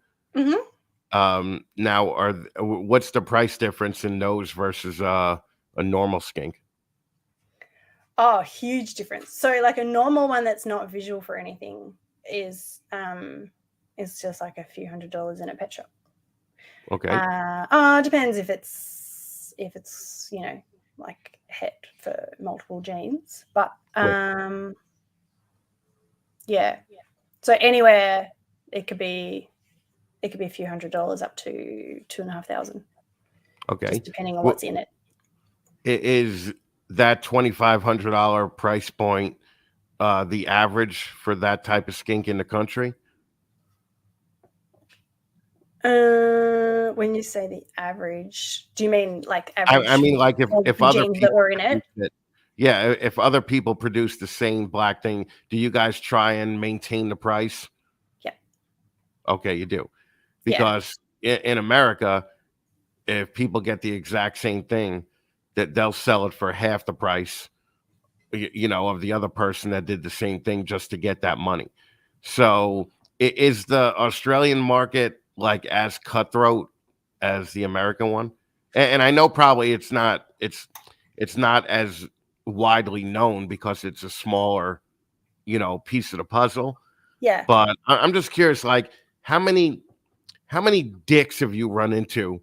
Now what's the price difference in those versus a normal skink? Oh, huge difference. So like a normal one that's not visual for anything is just like a few $100s in a pet shop. Okay. Depends if it's like het for multiple genes, but yeah. So anywhere it could be a few $100s up to $2,500. Okay. Just depending on what's in it. Is that $2,500 price point the average for that type of skink in the country? When you say the average, do you mean like average? I mean, like if other genes people that were in it? Yeah, if other people produce the same black thing, do you guys try and maintain the price? Yeah. Okay, you do. Because in America, if people get the exact same thing, that they'll sell it for half the price, of the other person that did the same thing just to get that money. So is the Australian market like as cutthroat as the American one? And I know probably it's not as widely known because it's a smaller, piece of the puzzle. Yeah. But I'm just curious, like how many dicks have you run into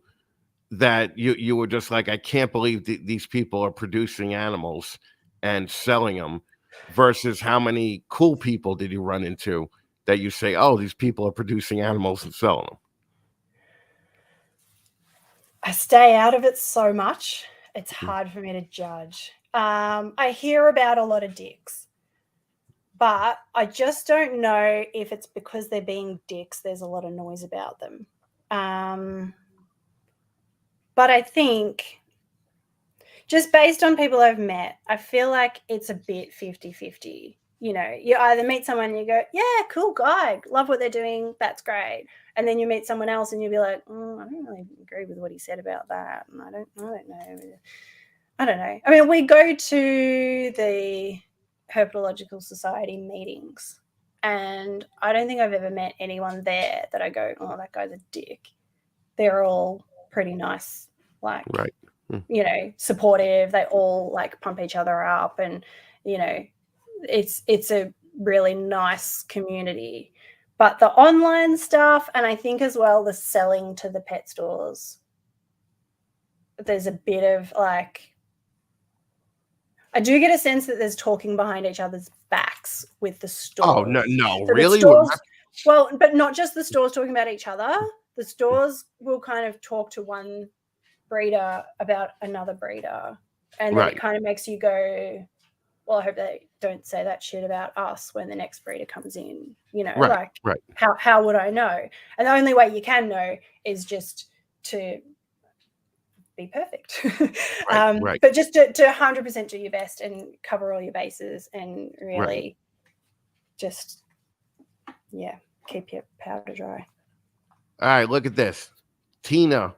that you were just like, I can't believe these people are producing animals and selling them, versus how many cool people did you run into that you say, oh, these people are producing animals and selling them? I stay out of it so much, it's hard for me to judge. I hear about a lot of dicks, but I just don't know if it's because they're being dicks, there's a lot of noise about them. But I think just based on people I've met, I feel like it's a bit 50-50. You either meet someone and you go, yeah, cool guy, love what they're doing, that's great. And then you meet someone else and you'll be like, I don't really agree with what he said about that. And I don't know. I mean, we go to the Herpetological Society meetings, and I don't think I've ever met anyone there that I go, oh, that guy's a dick. They're all pretty nice, like, right. Supportive. They all like pump each other up, and it's a really nice community. But the online stuff, and I think as well the selling to the pet stores, there's a bit of like, I do get a sense that there's talking behind each other's backs with the stores. Oh no, so really? Well, but not just the stores talking about each other. The stores will kind of talk to one breeder about another breeder, and then it kind of makes you go, well, I hope they don't say that shit about us when the next breeder comes in. How would I know? And the only way you can know is just to be perfect. But just to 100% do your best and cover all your bases, and really just keep your powder dry. All right, look at this. Tina,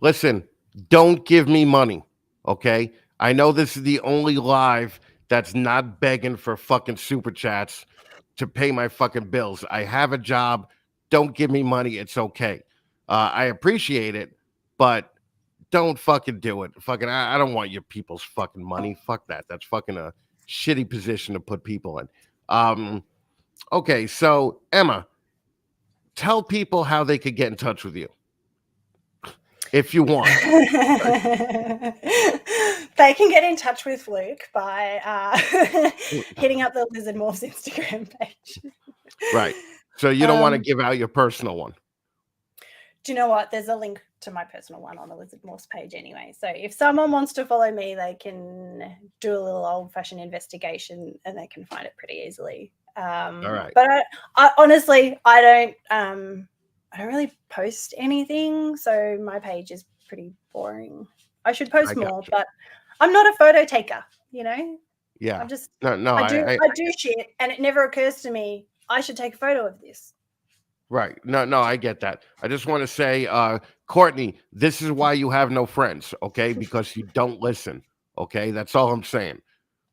listen, don't give me money, okay? I know this is the only live that's not begging for fucking super chats to pay my fucking bills. I have a job. Don't give me money. It's okay. I appreciate it, but don't fucking do it. Fucking, I don't want your people's fucking money. Fuck that. That's fucking a shitty position to put people in. Okay, so Emma, tell people how they could get in touch with you if you want. They can get in touch with Luke by hitting up the Lizard Morphs Instagram page. Right. So you don't want to give out your personal one. Do you know what? There's a link to my personal one on the Lizard Morphs page anyway. So if someone wants to follow me, they can do a little old-fashioned investigation and they can find it pretty easily. All right. But I honestly, I don't really post anything, so my page is pretty boring. I should post more, but I'm not a photo taker, Yeah. I'm just no. I do shit, and it never occurs to me I should take a photo of this. Right. No, I get that. I just want to say, Courtney, this is why you have no friends, okay? Because you don't listen, okay? That's all I'm saying.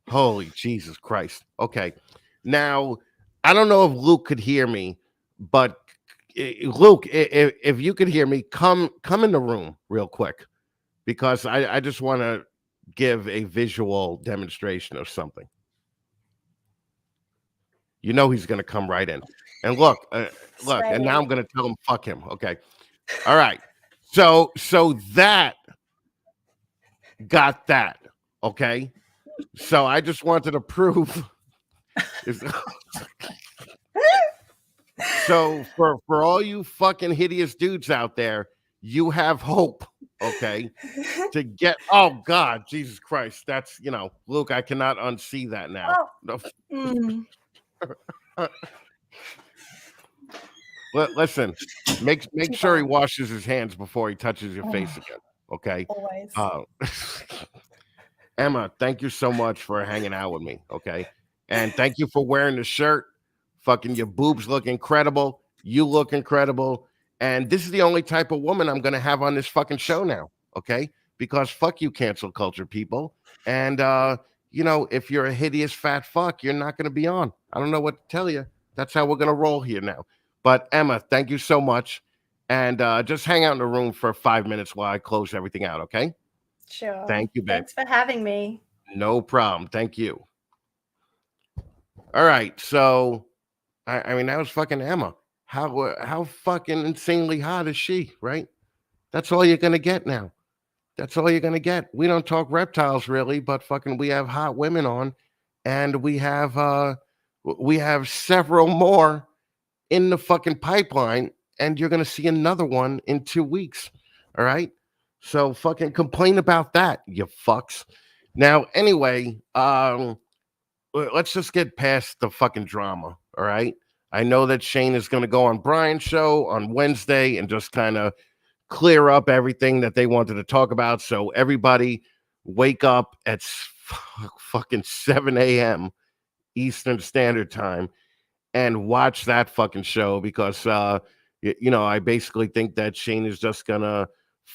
Holy Jesus Christ. Okay. Now, I don't know if Luke could hear me, but Luke, if you could hear me, come in the room real quick because I just want to give a visual demonstration of something. You know he's going to come right in. And look, and now I'm Sweet. going to tell him fuck him. Okay. All right. So that got that. Okay. So I just wanted to prove is so for all you fucking hideous dudes out there, you have hope, okay? To get oh God, Jesus Christ. That's Luke, I cannot unsee that now. Oh. No. Mm. Listen, make Too sure he far. washes his hands before he touches your face Oh, again. Okay. always. Uh, Emma, thank you so much for hanging out with me. Okay. And thank you for wearing the shirt. Fucking your boobs look incredible. You look incredible. And this is the only type of woman I'm gonna have on this fucking show now. Okay. Because fuck you, cancel culture people. And if you're a hideous fat fuck, you're not gonna be on. I don't know what to tell you. That's how we're gonna roll here now. But Emma, thank you so much. And just hang out in the room for 5 minutes while I close everything out, okay? Sure. Thank you, babe. Thanks for having me. No problem. Thank you. All right. So, I mean, that was fucking Emma. How fucking insanely hot is she, right? That's all you're gonna get now. That's all you're gonna get. We don't talk reptiles really, but fucking we have hot women on, and we have several more in the fucking pipeline, and you're gonna see another one in 2 weeks. All right. So fucking complain about that, you fucks. Now, anyway, let's just get past the fucking drama. All right. I know that Shane is going to go on Brian's show on Wednesday and just kind of clear up everything that they wanted to talk about. So everybody wake up at fucking 7 a.m. Eastern Standard Time and watch that fucking show because I basically think that Shane is just gonna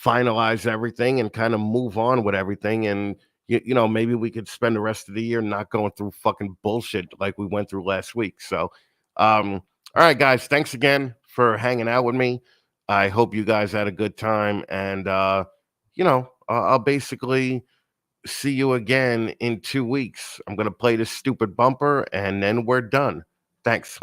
finalize everything and kind of move on with everything, and maybe we could spend the rest of the year not going through fucking bullshit like we went through last week. So, all right, guys, thanks again for hanging out with me. I hope you guys had a good time, and I'll basically see you again in 2 weeks. I'm gonna play this stupid bumper, and then we're done. Thanks.